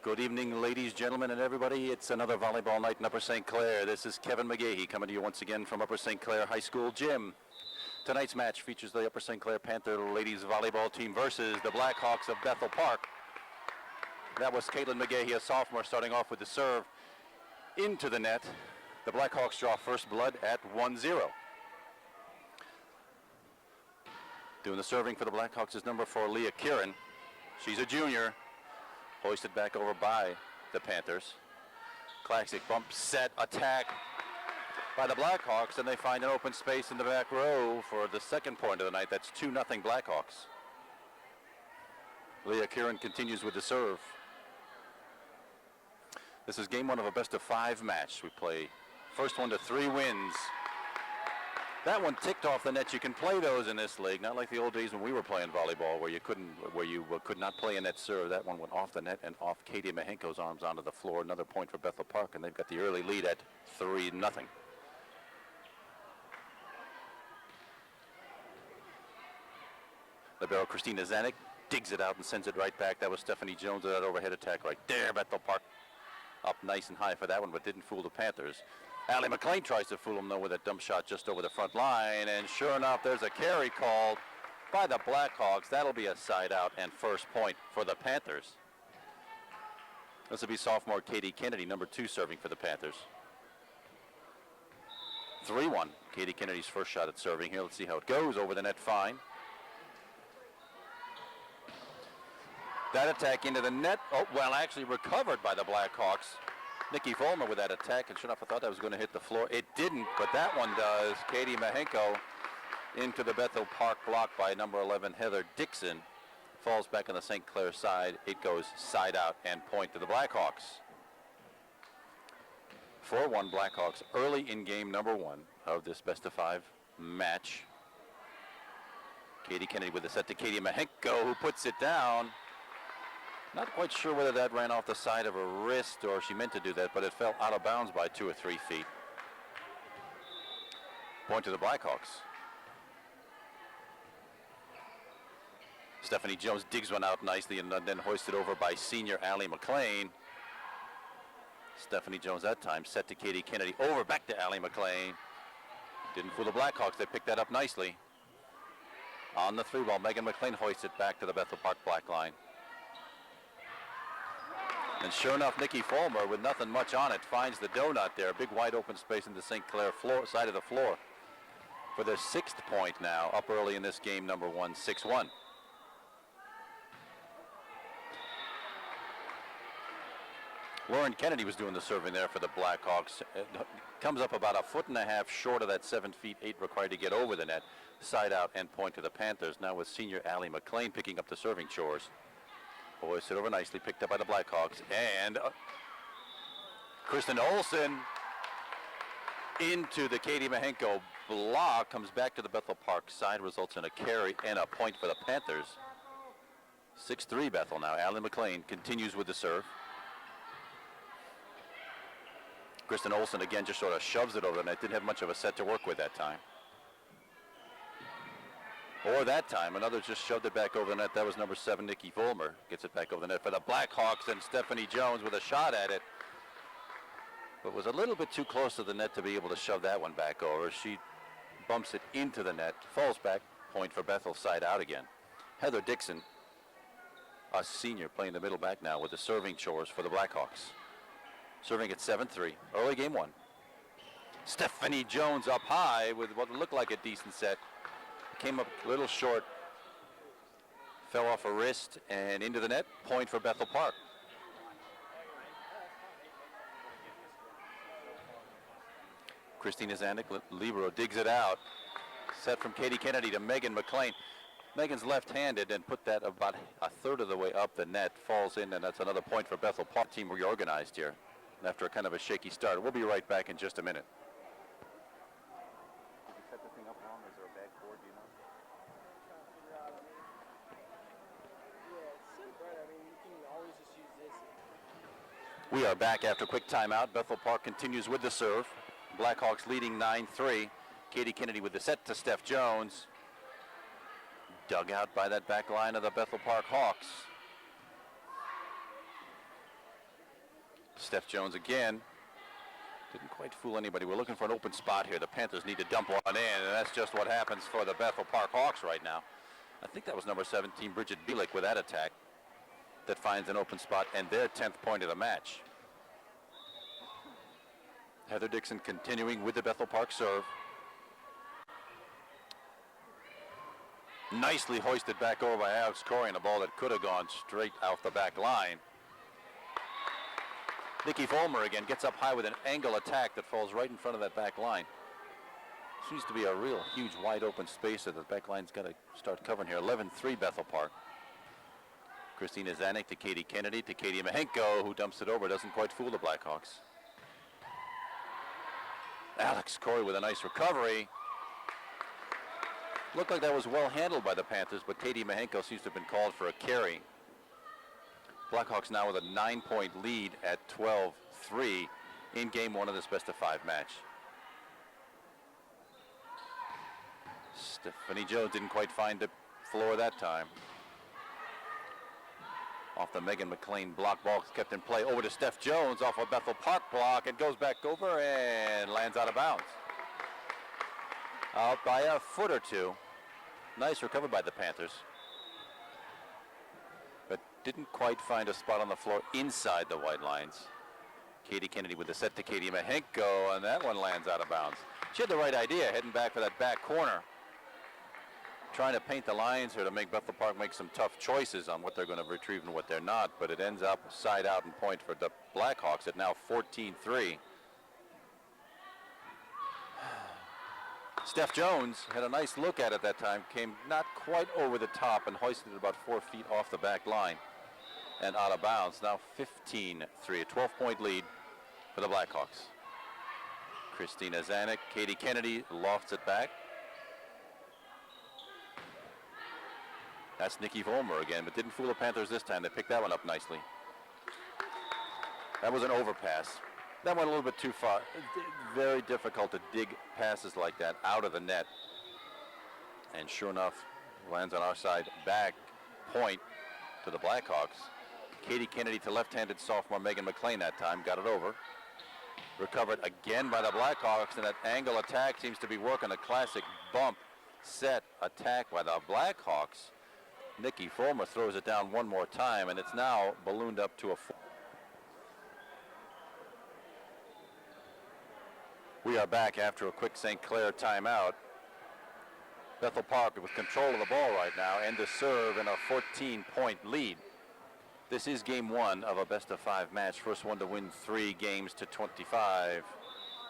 Good evening, ladies, gentlemen, and everybody. It's another volleyball night in Upper St. Clair. This is Kevin McGahey coming to you once again from Upper St. Clair High School Gym. Tonight's match features the Upper St. Clair Panther ladies volleyball team versus the Blackhawks of Bethel Park. That was Caitlin McGahey, a sophomore, starting off with the serve into the net. The Blackhawks draw first blood at 1-0. Doing the serving for the Blackhawks is number 4, Leah Kieran. She's a junior. Hoisted back over by the Panthers. Classic bump, set, attack by the Blackhawks, and they find an open space in the back row for the second point of the night. That's 2-0 Blackhawks. Leah Kieran continues with the serve. This is game one of a best-of-5 match. We play first one to 3 wins. That one ticked off the net. You can play those in this league, not like the old days when we were playing volleyball, where you could not play a net serve. That one went off the net and off Katie Mahenko's arms onto the floor. Another point for Bethel Park, and they've got the early lead at 3-0. Libero Christina Zanuck digs it out and sends it right back. That was Stephanie Jones with that overhead attack right there. Bethel Park up nice and high for that one, but didn't fool the Panthers. Allie McLean tries to fool him, though, with a dump shot just over the front line, and sure enough, there's a carry called by the Blackhawks. That'll be a side out and first point for the Panthers. This will be sophomore Katie Kennedy, number 2, serving for the Panthers. 3-1. Katie Kennedy's first shot at serving here. Let's see how it goes. Over the net, fine. That attack into the net. Oh, well, actually recovered by the Blackhawks. Nikki Vollmer with that attack, and sure enough, I thought that was going to hit the floor. It didn't, but that one does. Katie Mahenko into the Bethel Park block by number 11, Heather Dixon. Falls back on the St. Clair side. It goes side out and point to the Blackhawks. 4-1 Blackhawks early in game number 1 of this best-of-5 match. Katie Kennedy with the set to Katie Mahenko, who puts it down. Not quite sure whether that ran off the side of her wrist or she meant to do that, but it fell out of bounds by 2 or 3 feet. Point to the Blackhawks. Stephanie Jones digs one out nicely and then hoisted over by senior Allie McLean. Stephanie Jones that time set to Katie Kennedy. Over back to Allie McLean. Didn't fool the Blackhawks. They picked that up nicely. On the 3-ball, Megan McLean hoists it back to the Bethel Park black line. And sure enough, Nikki Vollmer, with nothing much on it, finds the donut there. Big wide open space in the St. Clair floor, side of the floor for their 6th point now, up early in this game, number 1, 6-1. Lauren Kennedy was doing the serving there for the Blackhawks. It comes up about 1.5 feet short of that 7 feet 8 required to get over the net. Side out and point to the Panthers. Now with senior Allie McLean picking up the serving chores. Hoisted over nicely, picked up by the Blackhawks, and Kristen Olsen into the Katie Mahenko block, comes back to the Bethel Park side, results in a carry and a point for the Panthers. 6-3 Bethel now. Allie McLean continues with the serve. Kristen Olsen again just sort of shoves it over the net. Didn't have much of a set to work with that time. Or that time, another just shoved it back over the net. That was number 7, Nikki Vollmer. Gets it back over the net for the Blackhawks, and Stephanie Jones with a shot at it. But was a little bit too close to the net to be able to shove that one back over. She bumps it into the net, falls back, point for Bethel, side out again. Heather Dixon, a senior, playing the middle back now with the serving chores for the Blackhawks. Serving at 7-3, early game 1. Stephanie Jones up high with what looked like a decent set. Came up a little short, fell off a wrist and into the net. Point for Bethel Park. Christina Zanuck, libero, digs it out. Set from Katie Kennedy to Megan McLean. Megan's left-handed and put that about 1/3 of the way up the net. Falls in, and that's another point for Bethel Park. Team reorganized here after a kind of a shaky start. We'll be right back in just a minute. We are back after a quick timeout. Bethel Park continues with the serve. Blackhawks leading 9-3. Katie Kennedy with the set to Steph Jones. Dug out by that back line of the Bethel Park Hawks. Steph Jones again. Didn't quite fool anybody. We're looking for an open spot here. The Panthers need to dump one in, and that's just what happens for the Bethel Park Hawks right now. I think that was number 17, Bridget Bielick, with that attack that finds an open spot and their 10th point of the match. Heather Dixon continuing with the Bethel Park serve. Nicely hoisted back over by Alex Corey, and a ball that could have gone straight off the back line. Nikki Vollmer again gets up high with an angle attack that falls right in front of that back line. Seems to be a real huge wide open space that the back line's got to start covering here. 11-3 Bethel Park. Christina Zanuck to Katie Kennedy to Katie Mahenko, who dumps it over. Doesn't quite fool the Blackhawks. Alex Corey with a nice recovery. Looked like that was well handled by the Panthers, but Katie Mahenko seems to have been called for a carry. Blackhawks now with a 9-point lead at 12-3 in game one of this best-of-5 match. Stephanie Jones didn't quite find the floor that time. Off the Megan McLean block, ball kept in play over to Steph Jones off a Bethel Park block. It goes back over and lands out of bounds. Out by a foot or two. Nice recovery by the Panthers. But didn't quite find a spot on the floor inside the white lines. Katie Kennedy with the set to Katie Mahenko, and that one lands out of bounds. She had the right idea, heading back for that back corner. Trying to paint the lines here to make Bethel Park make some tough choices on what they're going to retrieve and what they're not, but it ends up side out and point for the Blackhawks at now 14-3. Steph Jones had a nice look at it that time, came not quite over the top and hoisted it about 4 feet off the back line and out of bounds. Now 15-3, a 12-point lead for the Blackhawks. Christina Zanuck, Katie Kennedy lofts it back. That's Nikki Vollmer again, but didn't fool the Panthers this time. They picked that one up nicely. That was an overpass. That went a little bit too far. Very difficult to dig passes like that out of the net. And sure enough, lands on our side. Back point to the Blackhawks. Katie Kennedy to left-handed sophomore Megan McLean that time. Got it over. Recovered again by the Blackhawks, and that angle attack seems to be working. A classic bump set attack by the Blackhawks. Nikki Vollmer throws it down one more time, and it's now ballooned up to a 4. We are back after a quick St. Clair timeout. Bethel Park with control of the ball right now and to serve in a 14-point lead. This is game one of a best-of-5 match. First one to win 3 games to 25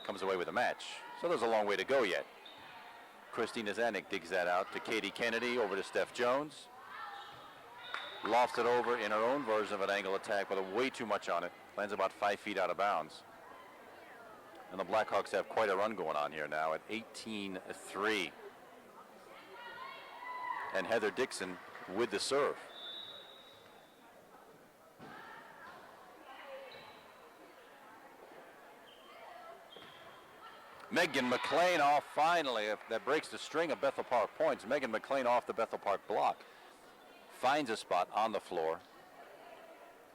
comes away with a match. So there's a long way to go yet. Christina Zanuck digs that out to Katie Kennedy, over to Steph Jones. Lofts it over in her own version of an angle attack, but way too much on it. Lands about 5 feet out of bounds. And the Blackhawks have quite a run going on here now at 18-3. And Heather Dixon with the serve. Megan McLean off finally. That breaks the string of Bethel Park points. Megan McLean off the Bethel Park block. Finds a spot on the floor.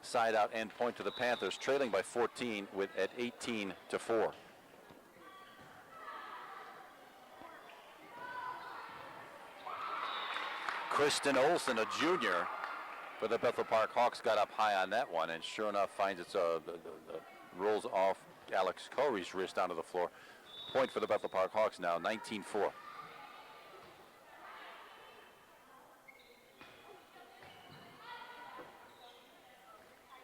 Side out end point to the Panthers, trailing by 14 at 18-4. Kristen Olsen, a junior for the Bethel Park Hawks, got up high on that one, and sure enough finds it rolls off Alex Corey's wrist onto the floor. Point for the Bethel Park Hawks now, 19-4.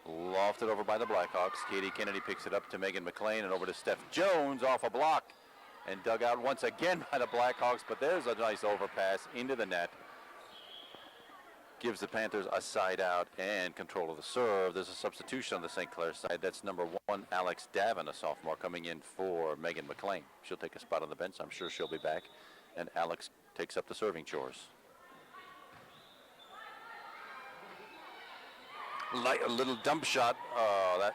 Lofted over by the Blackhawks. Katie Kennedy picks it up to Megan McLean and over to Steph Jones off a block and dug out once again by the Blackhawks, but there's a nice overpass into the net. Gives the Panthers a side out and control of the serve. There's a substitution on the St. Clair side. That's number 1, Alex Davin, a sophomore, coming in for Megan McLean. She'll take a spot on the bench. I'm sure she'll be back. And Alex takes up the serving chores. Like a little dump shot. That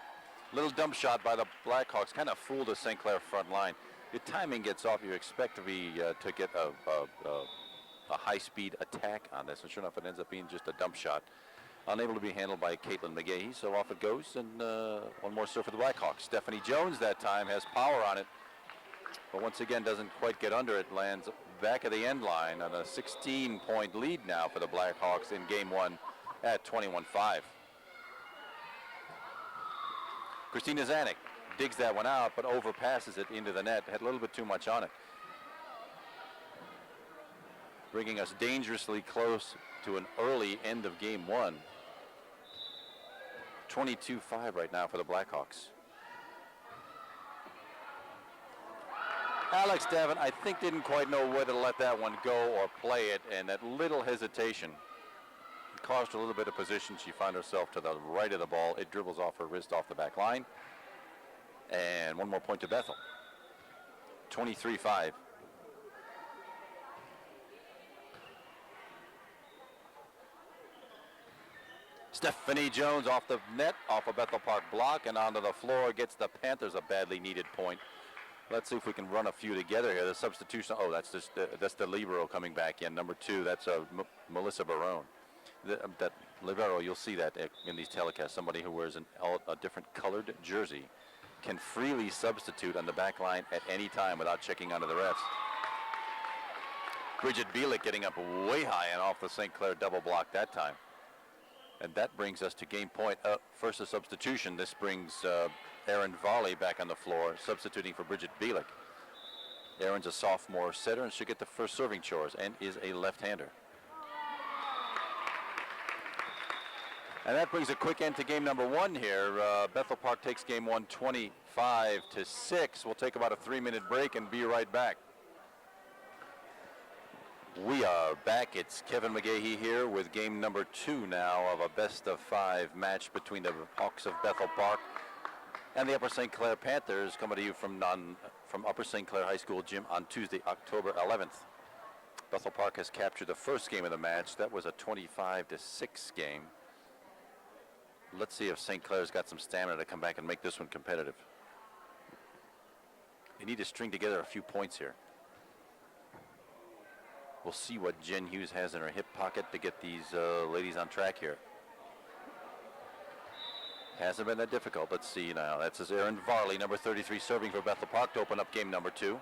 little dump shot by the Blackhawks kind of fooled the St. Clair front line. Your timing gets off. You expect to get a high-speed attack on this, and sure enough, it ends up being just a dump shot. unable to be handled by Caitlin McGahee, so off it goes, and one more serve for the Blackhawks. Stephanie Jones that time has power on it, but once again doesn't quite get under it, lands back of the end line on a 16-point lead now for the Blackhawks in game one at 21-5. Christina Zanuck digs that one out, but overpasses it into the net, had a little bit too much on it. Bringing us dangerously close to an early end of game one. 22-5 right now for the Blackhawks. Alex Davin, I think, didn't quite know whether to let that one go or play it, and that little hesitation caused her a little bit of position. She found herself to the right of the ball. It dribbles off her wrist off the back line. And one more point to Bethel. 23-5. Stephanie Jones off the net, off a Bethel Park block, and onto the floor. Gets the Panthers a badly needed point. Let's see if we can run a few together here. The substitution. Oh, that's just that's the libero coming back in. Number 2. That's Melissa Barone. That libero, you'll see that in these telecasts. Somebody who wears a different colored jersey can freely substitute on the back line at any time without checking onto the refs. Bridget Bielik getting up way high and off the St. Clair double block that time. And that brings us to game point. First a substitution. This brings Erin Varley back on the floor, substituting for Bridget Bielik. Erin's a sophomore setter and should get the first serving chores and is a left-hander. And that brings a quick end to game number one here. Bethel Park takes game one 25-6. We'll take about a 3-minute break and be right back. We are back. It's Kevin McGahee here with game number 2 now of a best-of-5 match between the Hawks of Bethel Park and the Upper St. Clair Panthers, coming to you from Upper St. Clair High School gym on Tuesday, October 11th. Bethel Park has captured the first game of the match. That was a 25-6 game. Let's see if St. Clair's got some stamina to come back and make this one competitive. They need to string together a few points here. We'll see what Jen Hughes has in her hip pocket to get these ladies on track here. Hasn't been that difficult. Let's see now. That's Erin Varley, number 33, serving for Bethel Park to open up game number 2.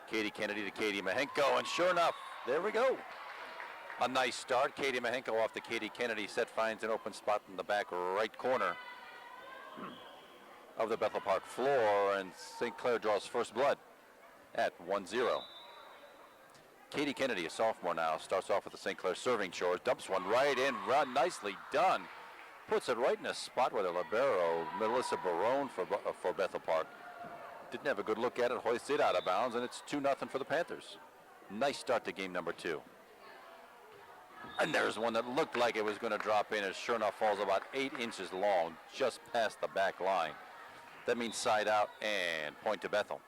Katie Kennedy to Katie Mahenko, and sure enough, there we go. A nice start. Katie Mahenko off the Katie Kennedy set, finds an open spot in the back right corner of the Bethel Park floor, and St. Clair draws first blood at 1-0. Katie Kennedy, a sophomore now, starts off with the St. Clair serving chores, dumps one right in, nicely done. Puts it right in a spot where the libero, Melissa Barone for Bethel Park, didn't have a good look at it, hoists it out of bounds, and it's 2-0 for the Panthers. Nice start to game number 2. And there's one that looked like it was going to drop in, and sure enough falls about 8 inches long, just past the back line. That means side out and point to Bethel.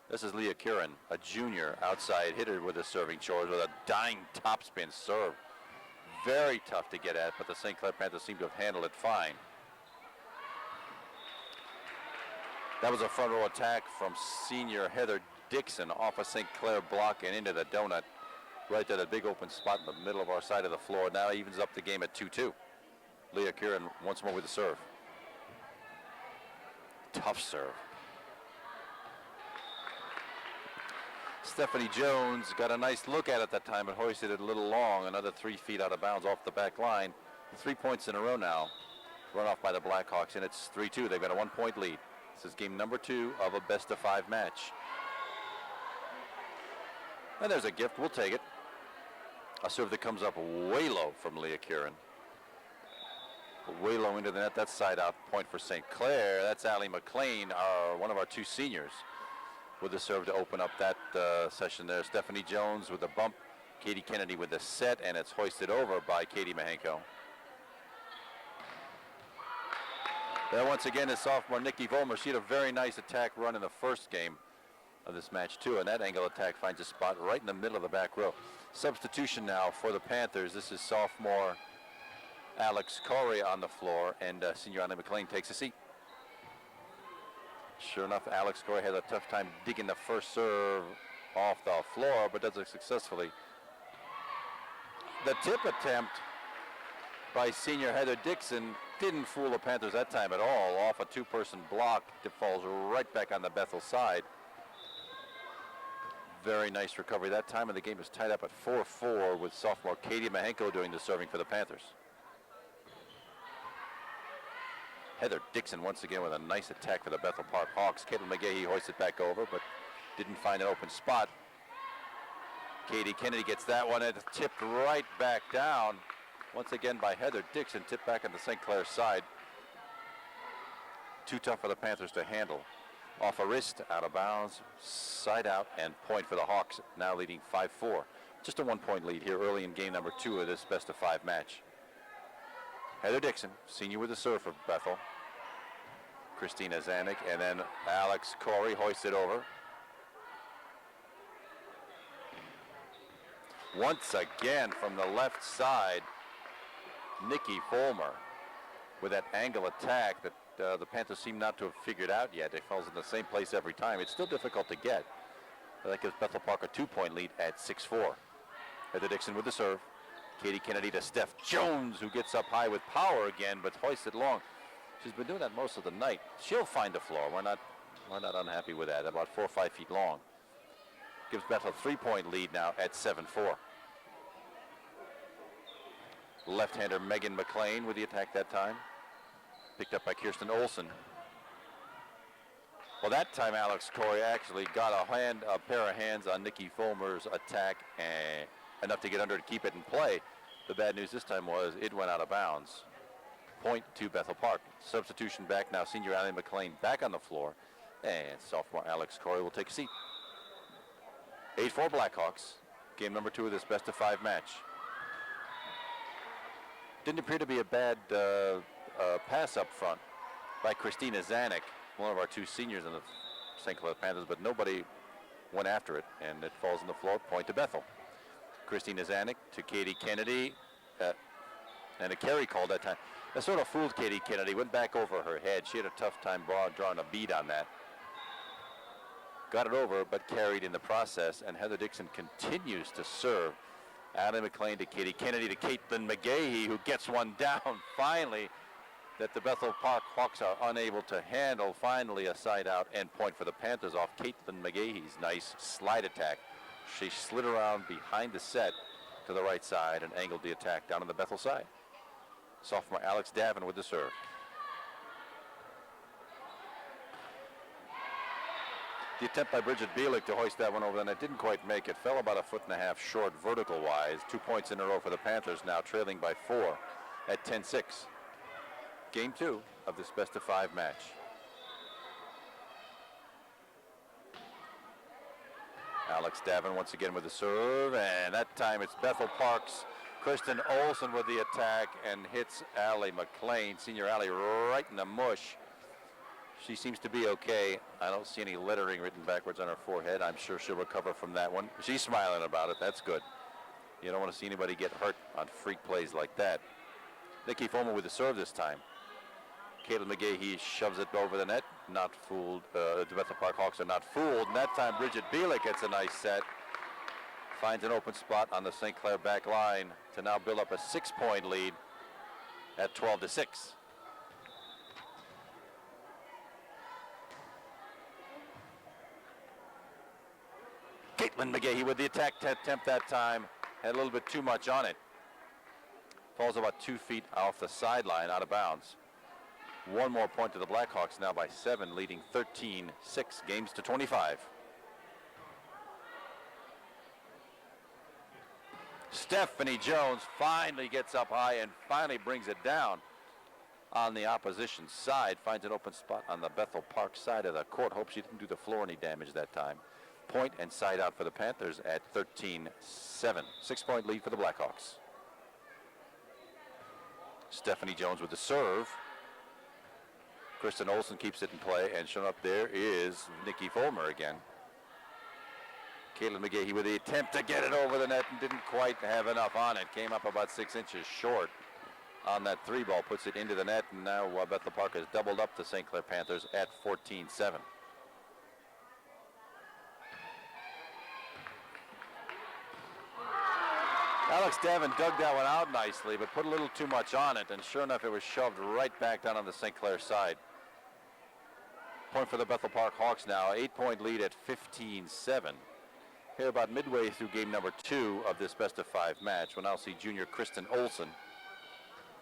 This is Leah Curran, a junior outside hitter with the serving chores with a dying topspin serve. Very tough to get at, but the St. Clair Panthers seem to have handled it fine. That was a front row attack from senior Heather Dixon off a St. Clair block and into the donut. Right to the big open spot in the middle of our side of the floor. Now evens up the game at 2-2. Leah Curran once more with the serve. Tough serve. Stephanie Jones got a nice look at it that time, but hoisted it a little long. Another 3 feet out of bounds off the back line. 3 points in a row now. Run off by the Blackhawks, and it's 3-2. They've got a 1-point lead. This is game number 2 of a best-of-5 match. And there's a gift. We'll take it. A serve that comes up way low from Leah Curran. Way low into the net. That's side out point for St. Clair. That's Allie McLean, one of our 2 seniors, with the serve to open up that session there. Stephanie Jones with a bump. Katie Kennedy with the set, and it's hoisted over by Katie Mahenko. There once again is sophomore Nikki Vollmer. She had a very nice attack run in the first game of this match too, and that angle attack finds a spot right in the middle of the back row. Substitution now for the Panthers. This is sophomore Alex Corey on the floor, and senior Anna McLean takes a seat. Sure enough, Alex Corey had a tough time digging the first serve off the floor, but does it successfully. The tip attempt by senior Heather Dixon. Didn't fool the Panthers that time at all. Off a two-person block. It falls right back on the Bethel side. Very nice recovery that time, and the game is tied up at 4-4 with sophomore Katie Mahenko doing the serving for the Panthers. Heather Dixon once again with a nice attack for the Bethel Park Hawks. Caitlin McGahee hoists it back over, but didn't find an open spot. Katie Kennedy gets that one, and it's tipped right back down. Once again by Heather Dixon, tipped back on the St. Clair side. Too tough for the Panthers to handle. Off a wrist, out of bounds, side out, and point for the Hawks, now leading 5-4. Just a 1-point lead here early in game number 2 of this best-of-5 match. Heather Dixon, senior with the serve for Bethel. Christina Zanuck, and then Alex Corey hoists it over. Once again from the left side, Nikki Fulmer with that angle attack that the Panthers seem not to have figured out yet. It falls in the same place every time. It's still difficult to get. That gives Bethel Park a 2-point lead at 6-4. Heather Dixon with the serve. Katie Kennedy to Steph Jones, who gets up high with power again, but hoists it long. She's been doing that most of the night. She'll find the floor. We're not unhappy with that. About 4 or 5 feet long. Gives Bethel a 3-point lead now at 7-4. Left-hander Megan McLean with the attack that time. Picked up by Kirsten Olsen. Well, that time Alex Corey actually got a pair of hands on Nikki Fulmer's attack, and enough to get under to keep it in play. The bad news this time was it went out of bounds. Point to Bethel Park. Substitution back now. Senior Allie McLean back on the floor, and sophomore Alex Corey will take a seat. 8-4 Blackhawks. Game number 2 of this best-of-5 match. Didn't appear to be a bad pass up front by Christina Zanuck, one of our 2 seniors in the St. Clair Panthers, but nobody went after it, and it falls on the floor. Point to Bethel. Christina Zanuck to Katie Kennedy, and a carry call that time. That sort of fooled Katie Kennedy, went back over her head. She had a tough time drawing a bead on that. Got it over, but carried in the process, and Heather Dixon continues to serve. Allie McLean to Katie Kennedy to Caitlin McGahee, who gets one down finally that the Bethel Park Hawks are unable to handle. Finally a side out and point for the Panthers off Caitlin McGahee's nice slide attack. She slid around behind the set to the right side and angled the attack down on the Bethel side. Sophomore Alex Davin with the serve. The attempt by Bridget Bielik to hoist that one over the net didn't quite make it. Fell about 1.5 feet short vertical-wise. 2 points in a row for the Panthers, now trailing by 4 at 10-6. Game 2 of this best-of-5 match. Alex Davin once again with the serve, and that time it's Bethel Park's Kristen Olsen with the attack and hits Allie McLean, senior Allie, right in the mush. She seems to be okay. I don't see any lettering written backwards on her forehead. I'm sure she'll recover from that one. She's smiling about it. That's good. You don't want to see anybody get hurt on freak plays like that. Nikki Fulmer with the serve this time. Caitlin McGahee shoves it over the net. Not fooled. The Bethel Park Hawks are not fooled. And that time Bridget Bielik gets a nice set. Finds an open spot on the St. Clair back line to now build up a 6-point lead at 12-6. Caitlin McGahee with the attack attempt that time. Had a little bit too much on it. Falls about 2 feet off the sideline, out of bounds. One more point to the Blackhawks now by 7, leading 13-6 games to 25. Stephanie Jones finally gets up high and finally brings it down on the opposition side. Finds an open spot on the Bethel Park side of the court. Hopes she didn't do the floor any damage that time. Point and side out for the Panthers at 13-7. 6-point lead for the Blackhawks. Stephanie Jones with the serve. Kristen Olsen keeps it in play, and shown up there is Nikki Fulmer again. Caitlin McGahee with the attempt to get it over the net and didn't quite have enough on it. Came up about 6 inches short on that 3 ball, puts it into the net, and now Bethel Park has doubled up the St. Clair Panthers at 14-7. Alex Davin dug that one out nicely, but put a little too much on it, and sure enough, it was shoved right back down on the St. Clair side. Point for the Bethel Park Hawks now, 8-point lead at 15-7. Here about midway through game number 2 of this best-of-5 match. We'll now see junior Kristen Olson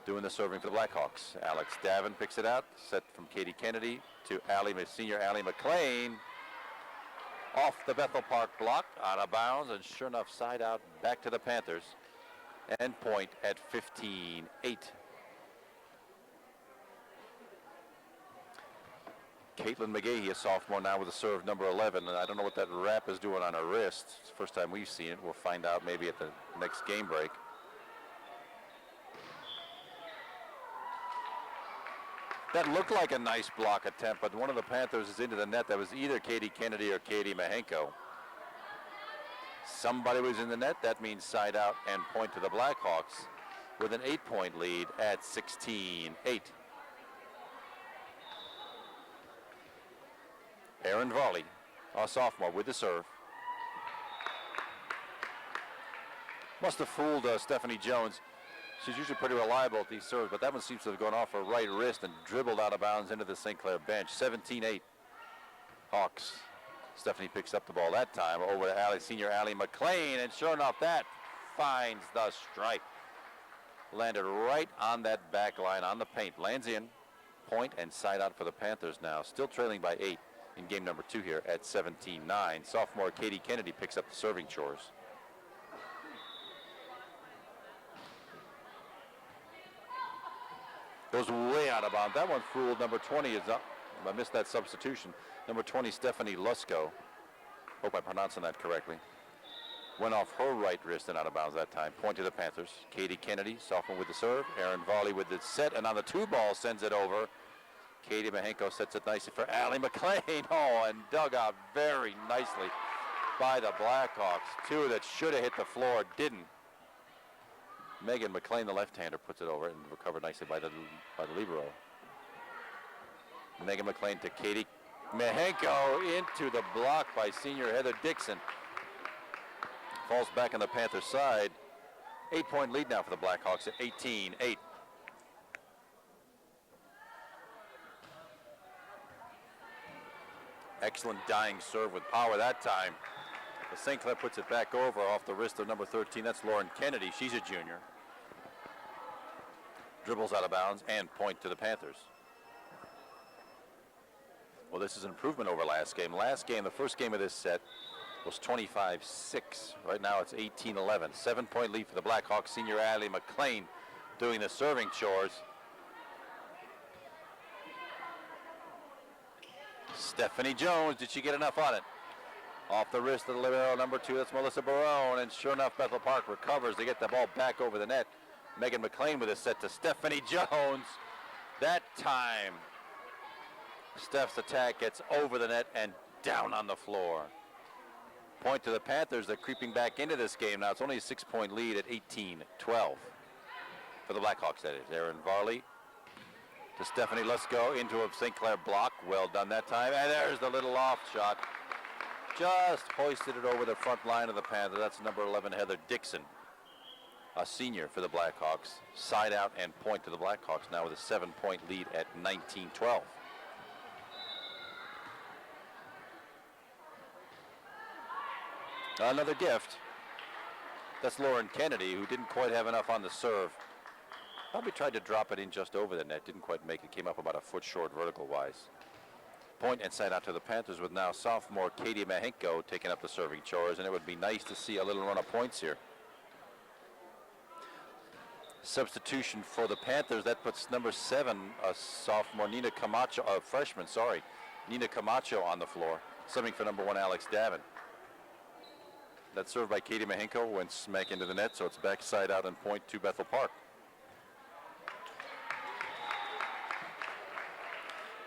doing the serving for the Blackhawks. Alex Davin picks it out, set from Katie Kennedy to senior Allie McLean. Off the Bethel Park block, out of bounds, and sure enough, side out, back to the Panthers. And point at 15-8. Caitlin McGahee, a sophomore now with a serve number 11, and I don't know what that wrap is doing on her wrist. It's the first time we've seen it. We'll find out maybe at the next game break. That looked like a nice block attempt, but one of the Panthers is into the net. That was either Katie Kennedy or Katie Mahenko. Somebody was in the net. That means side out and point to the Blackhawks with an 8-point lead at 16-8. Erin Varley, a sophomore, with the serve. Must have fooled Stephanie Jones. She's usually pretty reliable at these serves, but that one seems to have gone off her right wrist and dribbled out of bounds into the St. Clair bench. 17-8. Hawks. Stephanie picks up the ball that time over to senior Allie McLean, and sure enough, that finds the stripe. Landed right on that back line on the paint. Lands in. Point and side out for the Panthers now. Still trailing by 8 in game number 2 here at 17-9. Sophomore Katie Kennedy picks up the serving chores. Goes way out of bounds. That one fooled number 20 is up. I missed that substitution. Number 20, Stephanie Lusko. Hope I'm pronouncing that correctly. Went off her right wrist and out of bounds that time. Point to the Panthers. Katie Kennedy, sophomore with the serve. Erin Varley with the set, and on the 2-ball sends it over. Katie Mahenko sets it nicely for Allie McLean. Oh, and dug out very nicely by the Blackhawks. 2 that should have hit the floor, didn't. Megan McLean, the left-hander, puts it over and recovered nicely by the libero. Megan McLean to Katie Mahenko into the block by senior Heather Dixon. Falls back on the Panthers side. 8-point lead now for the Blackhawks at 18-8. Excellent dying serve with power that time. The St. Clair puts it back over off the wrist of number 13. That's Lauren Kennedy. She's a junior. Dribbles out of bounds and point to the Panthers. Well, this is an improvement over last game. Last game, the first game of this set, was 25-6. Right now it's 18-11. 7-point lead for the Blackhawks. Senior Allie McLean doing the serving chores. Stephanie Jones, did she get enough on it? Off the wrist of the libero number 2, that's Melissa Barone, and sure enough, Bethel Park recovers. They get the ball back over the net. Megan McLean with a set to Stephanie Jones. That time, Steph's attack gets over the net and down on the floor. Point to the Panthers. They're creeping back into this game now. It's only a 6-point lead at 18-12 for the Blackhawks, that is. Erin Varley to Stephanie Lusko into a St. Clair block. Well done that time. And there's the little off shot. Just hoisted it over the front line of the Panthers. That's number 11, Heather Dixon, a senior for the Blackhawks. Side out and point to the Blackhawks now with a 7-point lead at 19-12. Another gift. That's Lauren Kennedy, who didn't quite have enough on the serve. Probably tried to drop it in just over the net. Didn't quite make it. Came up about a foot short vertical-wise. Point and side out to the Panthers with now sophomore Katie Mahenko taking up the serving chores, and it would be nice to see a little run of points here. Substitution for the Panthers. That puts number 7, a sophomore, Nina Camacho, a freshman, sorry, Nina Camacho on the floor. Subbing for number 1, Alex Davin. That served by Katie Mahenko went smack into the net, so it's back side out and point to Bethel Park.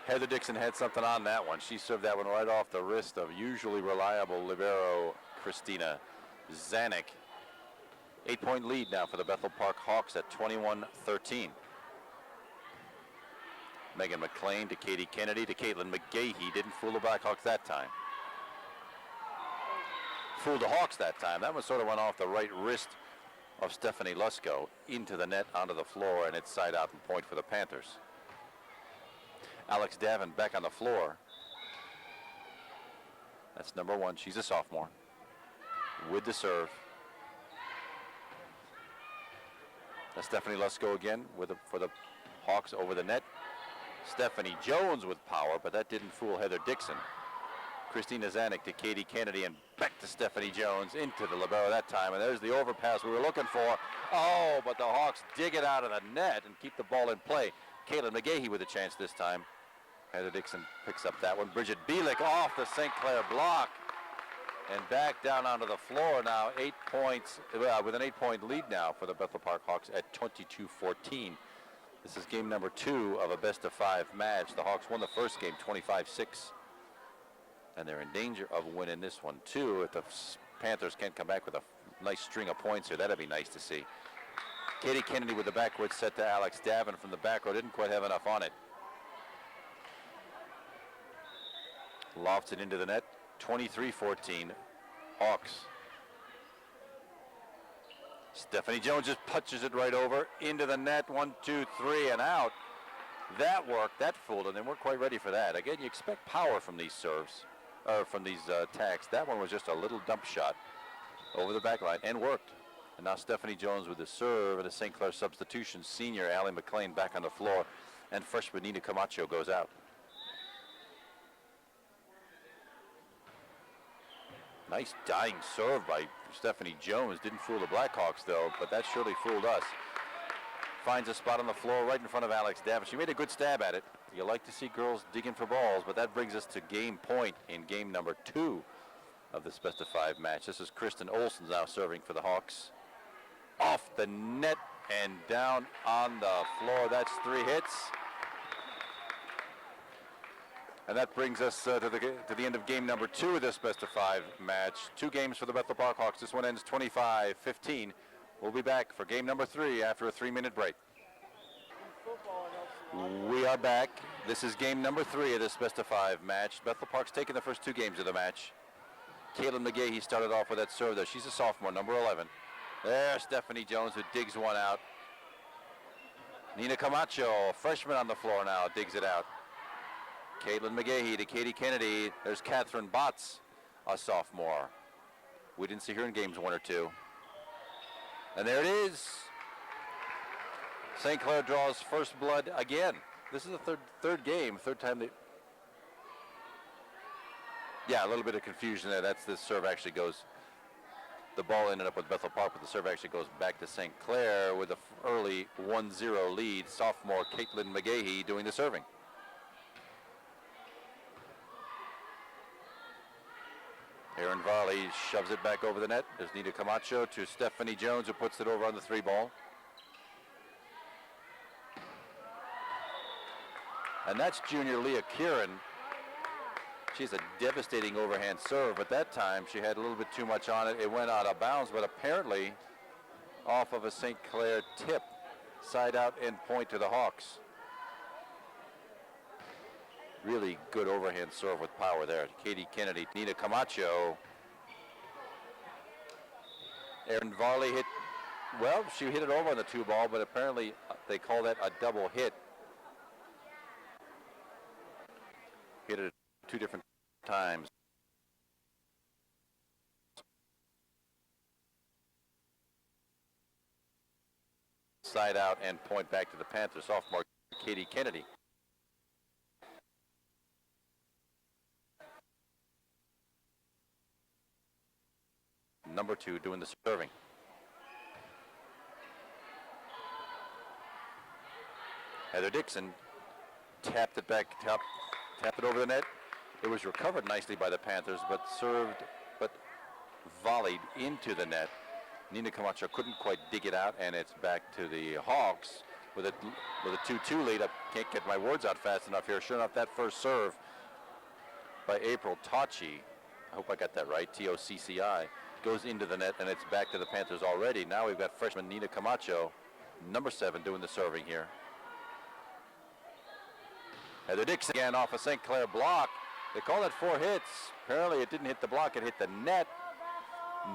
Heather Dixon had something on that one. She served that one right off the wrist of usually reliable libero Christina Zanuck. 8-point lead now for the Bethel Park Hawks at 21-13. Megan McLean to Katie Kennedy to Caitlin McGahee. Didn't fool the Blackhawks that time. Fooled the Hawks that time. That one sort of went off the right wrist of Stephanie Lusko into the net onto the floor, and it's side out and point for the Panthers. Alex Davin back on the floor. That's number 1. She's a sophomore with the serve. That's Stephanie Lusko again for the Hawks over the net. Stephanie Jones with power, but that didn't fool Heather Dixon. Christina Zanuck to Katie Kennedy, and back to Stephanie Jones into the libero that time, and there's the overpass we were looking for. Oh, but the Hawks dig it out of the net and keep the ball in play. Caitlin McGahey with a chance this time. Heather Dixon picks up that one. Bridget Bielik off the St. Clair block and back down onto the floor now. 8 points, with an 8-point lead now for the Bethel Park Hawks at 22-14. This is game number 2 of a best-of-5 match. The Hawks won the first game 25-6. And they're in danger of winning this one, too. If the Panthers can't come back with a nice string of points here, that'd be nice to see. Katie Kennedy with the backward set to Alex Davin from the back row. Didn't quite have enough on it. Lofts it into the net. 23-14. Hawks. Stephanie Jones just punches it right over into the net. 1, 2, 3, and out. That worked. That fooled them. They weren't quite ready for that. Again, you expect power from these serves. From these attacks. That one was just a little dump shot over the back line and worked. And now Stephanie Jones with the serve and a St. Clair substitution. Senior Allie McLean back on the floor, and freshman Nina Camacho goes out. Nice dying serve by Stephanie Jones. Didn't fool the Blackhawks though, but that surely fooled us. Finds a spot on the floor right in front of Alex Davin. She made a good stab at it. You like to see girls digging for balls, but that brings us to game point in game number 2 of this best-of-5 match. This is Kristen Olsen now serving for the Hawks. Off the net and down on the floor. That's 3 hits. And that brings us to the end of game number 2 of this best-of-5 match. 2 games for the Bethel Park Hawks. This one ends 25-15. We'll be back for game number 3 after a 3-minute break. We are back. This is game number 3 of this best-of-5 match. Bethel Park's taken the first 2 games of the match. Caitlin McGahey started off with that serve there. She's a sophomore, number 11. There's Stephanie Jones, who digs one out. Nina Camacho, freshman on the floor now, digs it out. Caitlin McGahey to Katie Kennedy. There's Catherine Botts, a sophomore. We didn't see her in games 1 or 2. And there it is. St. Clair draws first blood again. This is the third game, third time they... Yeah, a little bit of confusion there. That's the serve actually goes... The ball ended up with Bethel Park, but the serve actually goes back to St. Clair with an early 1-0 lead. Sophomore Caitlin McGahey doing the serving. Erin Varley shoves it back over the net. There's Nina Camacho to Stephanie Jones, who puts it over on the 3 ball. And that's junior Leah Kieran. She's a devastating overhand serve, but that time she had a little bit too much on it. It went out of bounds, but apparently off of a St. Clair tip. Side out and point to the Hawks. Really good overhand serve with power there. Katie Kennedy, Nina Camacho. Erin Varley hit, well, she hit it over on the 2 ball, but apparently they call that a double hit. Hit it 2 different times. Side out and point back to the Panthers. Sophomore Katie Kennedy. Number 2 doing the serving. Heather Dixon tapped it back, tapped it over the net. It was recovered nicely by the Panthers, but volleyed into the net. Nina Camacho couldn't quite dig it out, and it's back to the Hawks with a 2-2 lead. I can't get my words out fast enough here. Sure enough, that first serve by April Tocci, I hope I got that right, T-O-C-C-I, goes into the net, and it's back to the Panthers already. Now we've got freshman Nina Camacho, number 7, doing the serving here. Heather Dixon again off a St. Clair block. They call that 4 hits. Apparently it didn't hit the block, it hit the net.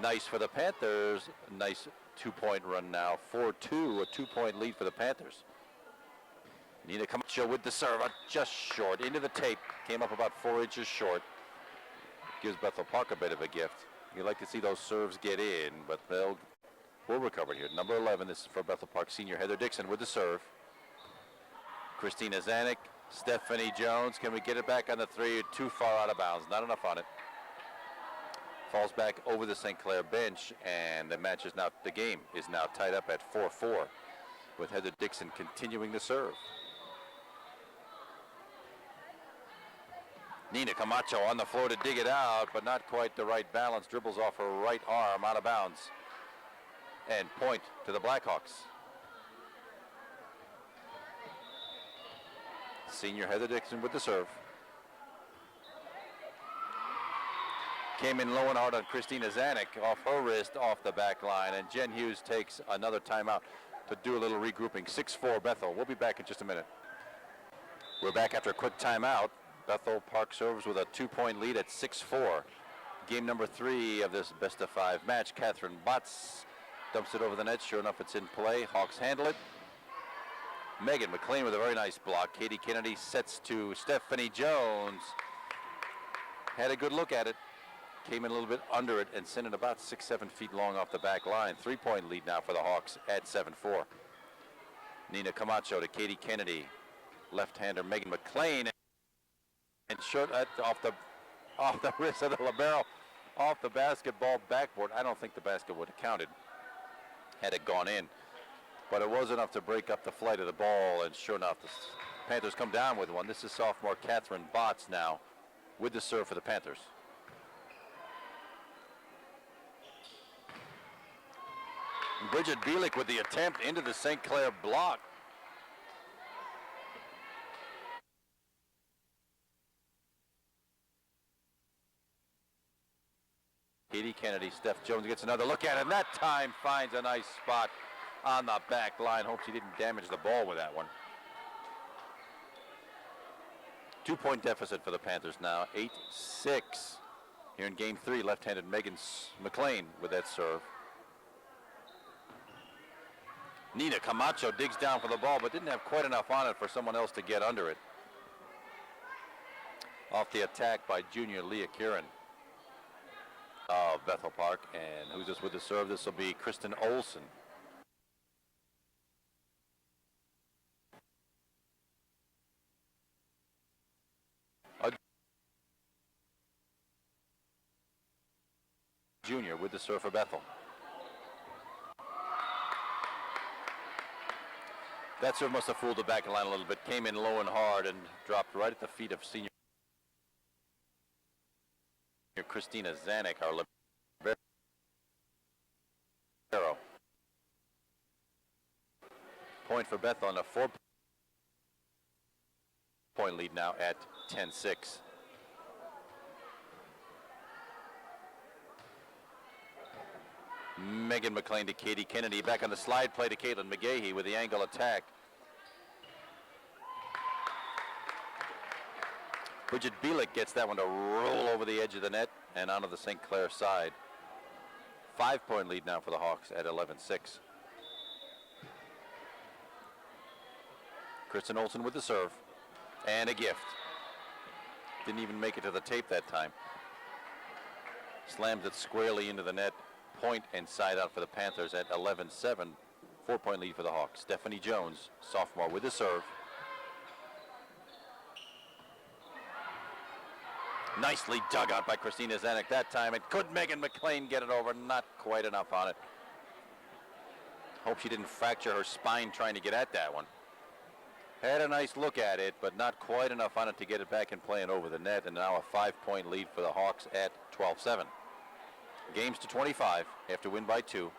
Nice for the Panthers. Nice 2-point run now. 4-2, a 2-point lead for the Panthers. Nina Camacho with the serve, just short into the tape. Came up about 4 inches short. Gives Bethel Park a bit of a gift. You'd like to see those serves get in, but we'll recover here. Number 11, this is for Bethel Park senior Heather Dixon with the serve. Christina Zanuck, Stephanie Jones. Can we get it back on the 3? Too far out of bounds. Not enough on it. Falls back over the St. Clair bench, and the game is now tied up at 4-4 with Heather Dixon continuing to serve. Nina Camacho on the floor to dig it out, but not quite the right balance. Dribbles off her right arm, out of bounds. And point to the Blackhawks. Senior Heather Dixon with the serve. Came in low and hard on Christina Zanuck off her wrist, off the back line. And Jen Hughes takes another timeout to do a little regrouping. 6-4 Bethel. We'll be back in just a minute. We're back after a quick timeout. Bethel Park serves with a 2-point lead at 6-4. Game number 3 of this best-of-5 match. Catherine Botts dumps it over the net. Sure enough, it's in play. Hawks handle it. Megan McLean with a very nice block. Katie Kennedy sets to Stephanie Jones. Had a good look at it. Came in a little bit under it and sent it about 6-7 feet long off the back line. 3-point lead now for the Hawks at 7-4. Nina Camacho to Katie Kennedy. Left-hander Megan McLean. And short off the wrist of the libero, off the basketball backboard. I don't think the basket would have counted had it gone in, but it was enough to break up the flight of the ball. And sure enough, the Panthers come down with one. This is sophomore Catherine Botts now with the serve for the Panthers. Bridget Bielik with the attempt into the St. Clair block. Katie Kennedy, Steph Jones gets another look at it, and that time finds a nice spot on the back line. Hope she didn't damage the ball with that one. 2-point deficit for the Panthers now, 8-6. Here in game 3, left-handed Megan McLean with that serve. Nina Camacho digs down for the ball, but didn't have quite enough on it for someone else to get under it. Off the attack by junior Leah Kieran of Bethel Park. And who's this with the serve? This will be Kristen Olson. A junior with the serve for Bethel. That serve must have fooled the back line a little bit. Came in low and hard and dropped right at the feet of senior Christina Zanuck, our libero. Point for Bethel on a 4-point lead now at 10-6. Megan McLean to Katie Kennedy. Back on the slide play to Caitlin McGahey with the angle attack. Bridget Bielik gets that one to roll over the edge of the net and onto the St. Clair side. 5-point lead now for the Hawks at 11-6. Kristen Olson with the serve. And a gift. Didn't even make it to the tape that time. Slams it squarely into the net. Point and side out for the Panthers at 11-7. 4-point lead for the Hawks. Stephanie Jones, sophomore, with the serve. Nicely dug out by Christina Zanuck that time. And could Megan McLean get it over? Not quite enough on it. Hope she didn't fracture her spine trying to get at that one. Had a nice look at it, but not quite enough on it to get it back in play and over the net. And now a 5-point lead for the Hawks at 12-7. Games to 25 after win by 2.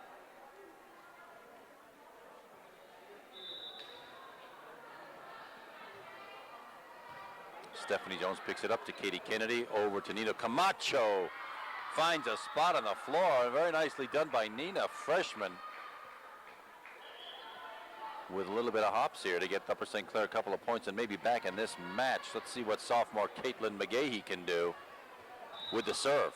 Stephanie Jones picks it up to Katie Kennedy, over to Nina Camacho. Finds a spot on the floor. Very nicely done by Nina, freshman. With a little bit of hops here to get Upper St. Clair a couple of points and maybe back in this match. Let's see what sophomore Caitlin McGahey can do with the serve.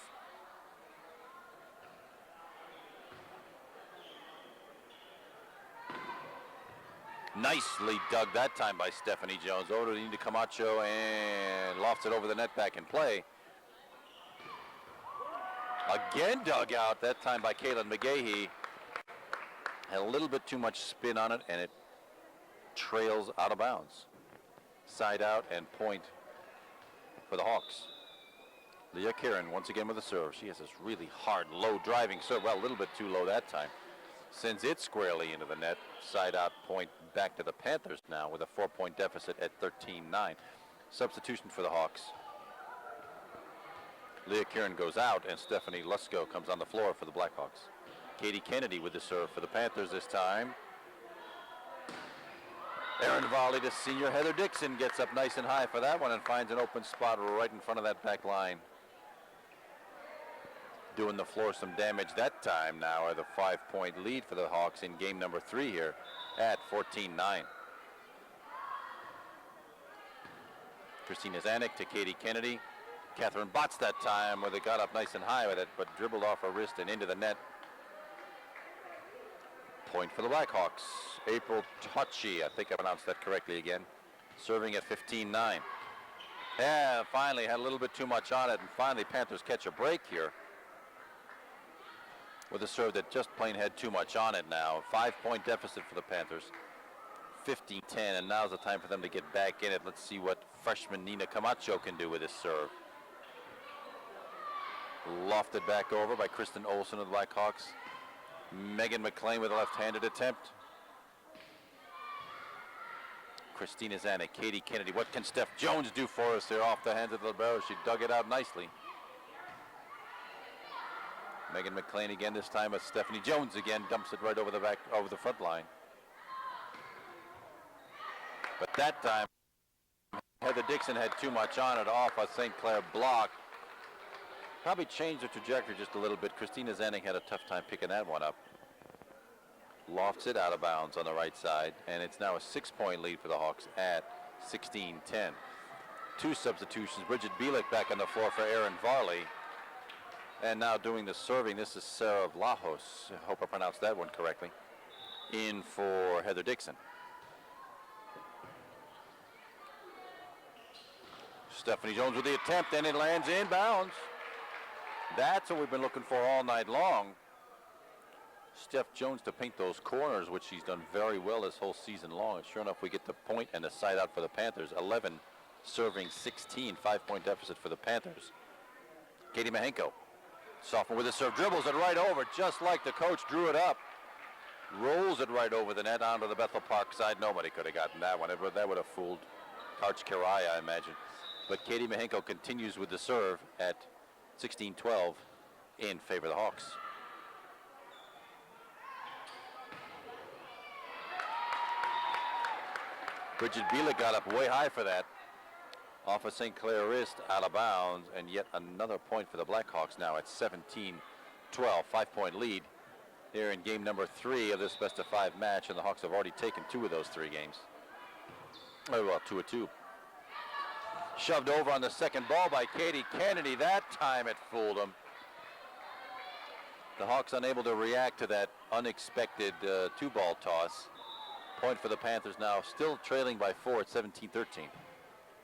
Nicely dug that time by Stephanie Jones. Over to Nina Camacho and lofts it over the net, back in play. Again dug out, that time by Kaylin McGahee. Had a little bit too much spin on it, and it trails out of bounds. Side out and point for the Hawks. Leah Kieran once again with a serve. She has this really hard, low driving serve. Well, a little bit too low that time. Sends it squarely into the net. Side out point back to the Panthers now with a 4-point deficit at 13-9. Substitution for the Hawks. Leah Kieran goes out and Stephanie Lusko comes on the floor for the Blackhawks. Katie Kennedy with the serve for the Panthers this time. Aaron volley to senior Heather Dixon, gets up nice and high for that one and finds an open spot right in front of that back line. Doing the floor some damage that time now, are the 5-point lead for the Hawks in game number 3 here at 14-9. Christina Zanuck to Katie Kennedy. Catherine Botts that time where they got up nice and high with it, but dribbled off her wrist and into the net. Point for the Blackhawks. April Tocci, I think I pronounced that correctly again, serving at 15-9. Yeah, finally had a little bit too much on it, and finally Panthers catch a break here with a serve that just plain had too much on it now. 5-point deficit for the Panthers. 15-10, and now's the time for them to get back in it. Let's see what freshman Nina Camacho can do with this serve. Lofted back over by Kristen Olsen of the Blackhawks. Megan McLean with a left-handed attempt. Christina Zanuck, Katie Kennedy. What can Steph Jones do for us there off the hands of the libero? She dug it out nicely. Megan McLean again, this time as Stephanie Jones again dumps it right over the front line. But that time, Heather Dixon had too much on it off a St. Clair block. Probably changed the trajectory just a little bit. Christina Zanuck had a tough time picking that one up. Lofts it out of bounds on the right side, and it's now a 6-point lead for the Hawks at 16-10. 2 substitutions. Bridget Bielik back on the floor for Erin Varley. And now doing the serving, this is Sarah Vlahos. I hope I pronounced that one correctly. In for Heather Dixon. Stephanie Jones with the attempt, and it lands inbounds. That's what we've been looking for all night long. Steph Jones to paint those corners, which she's done very well this whole season long. And sure enough, we get the point and the side out for the Panthers. 11 serving 16, 5-point deficit for the Panthers. Katie Mahenko, sophomore with a serve, dribbles it right over, just like the coach drew it up. Rolls it right over the net onto the Bethel Park side. Nobody could have gotten that one. That would have fooled Karch Kirai, I imagine. But Katie Mahenko continues with the serve at 16-12 in favor of the Hawks. Bridget Bielik got up way high for that. Off a St. Clair wrist, out of bounds, and yet another point for the Blackhawks now at 17-12. 5-point lead here in game number 3 of this best-of-5 match, and the Hawks have already taken 2 of those 3 games. Oh, well, 2 of 2. Shoved over on the second ball by Katie Kennedy. That time it fooled them. The Hawks unable to react to that unexpected 2-ball toss. Point for the Panthers now, still trailing by 4 at 17-13.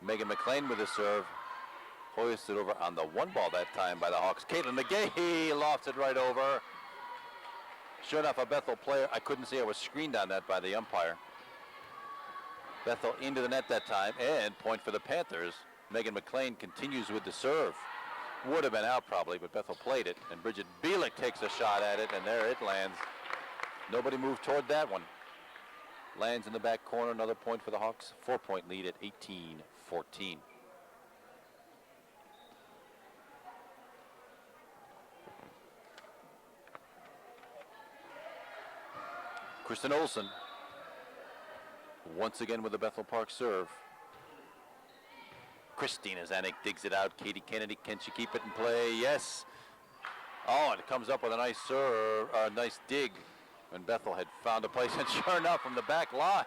Megan McLean with a serve. Hoisted over on the 1-ball that time by the Hawks. Caitlin McGahee lofts it right over. Sure enough, a Bethel player, I couldn't see, I was screened on that by the umpire. Bethel into the net that time, and point for the Panthers. Megan McLean continues with the serve. Would have been out probably, but Bethel played it, and Bridget Bielik takes a shot at it, and there it lands. Nobody moved toward that one. Lands in the back corner, another point for the Hawks. 4-point lead at 18-14. Kristen Olsen once again with the Bethel Park serve. Christina Zanuck digs it out. Katie Kennedy, can she keep it in play? Yes. Oh, and it comes up with a nice serve, nice dig when Bethel had found a place. And sure enough, from the back line,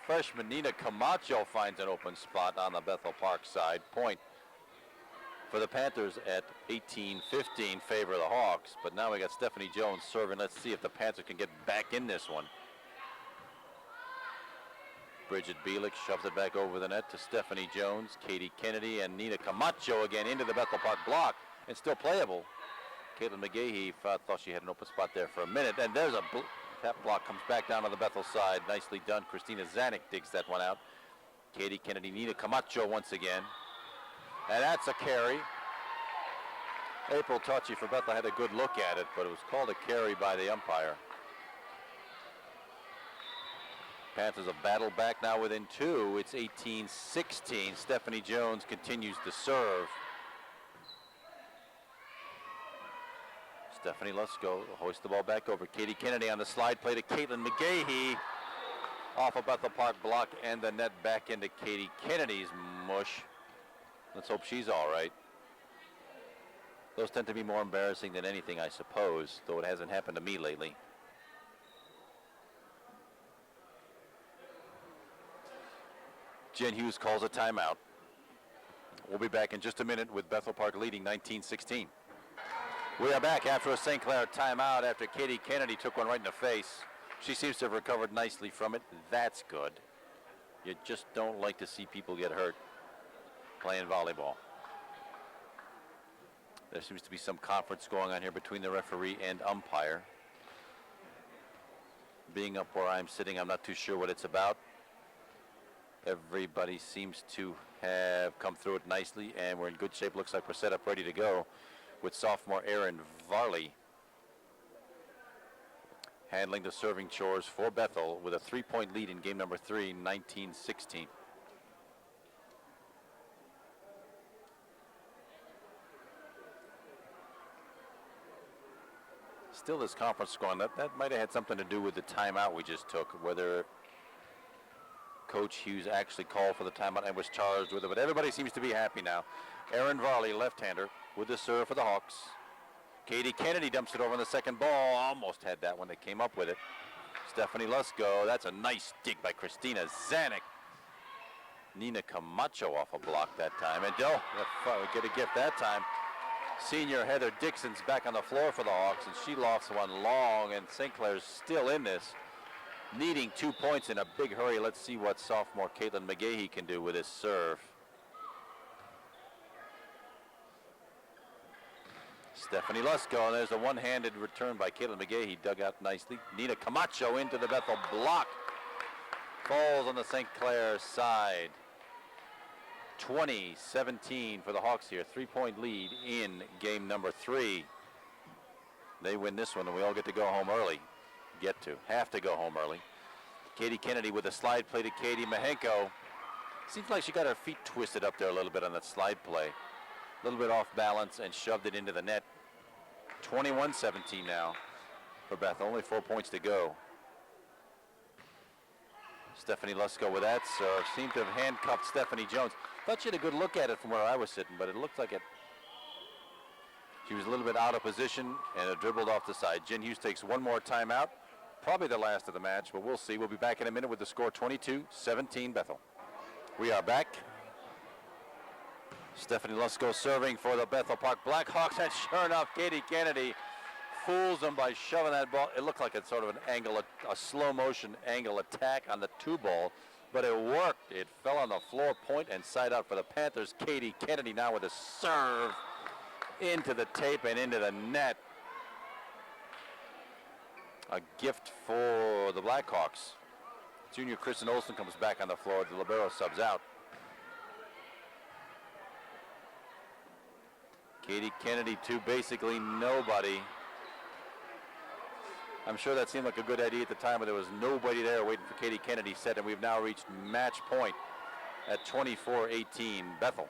freshman Nina Camacho finds an open spot on the Bethel Park side. Point for the Panthers at 18-15, favor of the Hawks. But now we got Stephanie Jones serving. Let's see if the Panthers can get back in this one. Bridget Bielik shoves it back over the net to Stephanie Jones, Katie Kennedy, and Nina Camacho again into the Bethel Park block, and still playable. Caitlin McGahee thought she had an open spot there for a minute, and there's that block comes back down to the Bethel side. Nicely done. Christina Zanuck digs that one out. Katie Kennedy, Nina Camacho once again. And that's a carry. April Tocci for Bethel had a good look at it, but it was called a carry by the umpire. Panthers a battle back now within 2. It's 18-16. Stephanie Jones continues to serve. Stephanie Lusko hoists the ball back over. Katie Kennedy on the slide play to Caitlin McGahee. Off of Bethel Park block and the net back into Katie Kennedy's mush. Let's hope she's all right. Those tend to be more embarrassing than anything, I suppose, though it hasn't happened to me lately. Jen Hughes calls a timeout. We'll be back in just a minute with Bethel Park leading 19-16. We are back after a St. Clair timeout after Katie Kennedy took one right in the face. She seems to have recovered nicely from it. That's good. You just don't like to see people get hurt playing volleyball. There seems to be some conference going on here between the referee and umpire. Being up where I'm sitting, I'm not too sure what it's about. Everybody seems to have come through it nicely, and we're in good shape. Looks like we're set up ready to go with sophomore Erin Varley handling the serving chores for Bethel with a 3-point lead in game number 3, 19-16. Still this conference going. That might have had something to do with the timeout we just took, whether Coach Hughes actually called for the timeout and was charged with it, but everybody seems to be happy now. Erin Varley, left-hander, with the serve for the Hawks. Katie Kennedy dumps it over on the second ball. Almost had that when they came up with it. Stephanie Lusko, that's a nice dig by Christina Zanuck. Nina Camacho off a block that time. And we get a gift that time. Senior Heather Dixon's back on the floor for the Hawks, and she lofts one long, and St. Clair's still in this, needing 2 points in a big hurry. Let's see what sophomore Caitlin McGahee can do with his serve. Stephanie Lusko, and there's a one-handed return by Caitlin McGahee, dug out nicely. Nina Camacho into the Bethel block. Falls on the St. Clair side. 20-17 for the Hawks here. 3-point lead in game number 3. They win this one, and we all get to go home early. Have to go home early. Katie Kennedy with a slide play to Katie Mahenko. Seems like she got her feet twisted up there a little bit on that slide play. A little bit off balance and shoved it into the net. 21-17 now for Bethel. Only 4 points to go. Stephanie Lusko with that serve. Seemed to have handcuffed Stephanie Jones. Thought she had a good look at it from where I was sitting, but it looked like she was a little bit out of position and it dribbled off the side. Jen Hughes takes one more timeout. Probably the last of the match, but we'll see. We'll be back in a minute with the score 22-17 Bethel. We are back. Stephanie Lusko serving for the Bethel Park Blackhawks, and sure enough, Katie Kennedy fools them by shoving that ball. It looked like it's sort of an angle, a slow motion angle attack on the 2-ball, but it worked. It fell on the floor, point and side out for the Panthers. Katie Kennedy now with a serve into the tape and into the net. A gift for the Blackhawks. Junior Kristen Olsen comes back on the floor. The libero subs out. Katie Kennedy to basically nobody. I'm sure that seemed like a good idea at the time, but there was nobody there waiting for Katie Kennedy set, and we've now reached match point at 24-18 Bethel.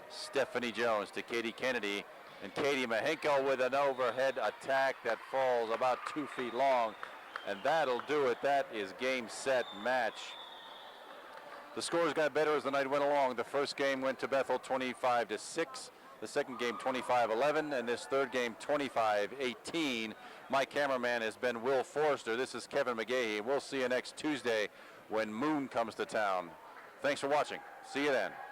Stephanie Jones to Katie Kennedy, and Katie Mahenko with an overhead attack that falls about 2 feet long, and that'll do it. That is game, set, match. The scores got better as the night went along. The first game went to Bethel 25-6. The second game 25-11, and this third game 25-18. My cameraman has been Will Forrester. This is Kevin McGahee. We'll see you next Tuesday when Moon comes to town. Thanks for watching. See you then.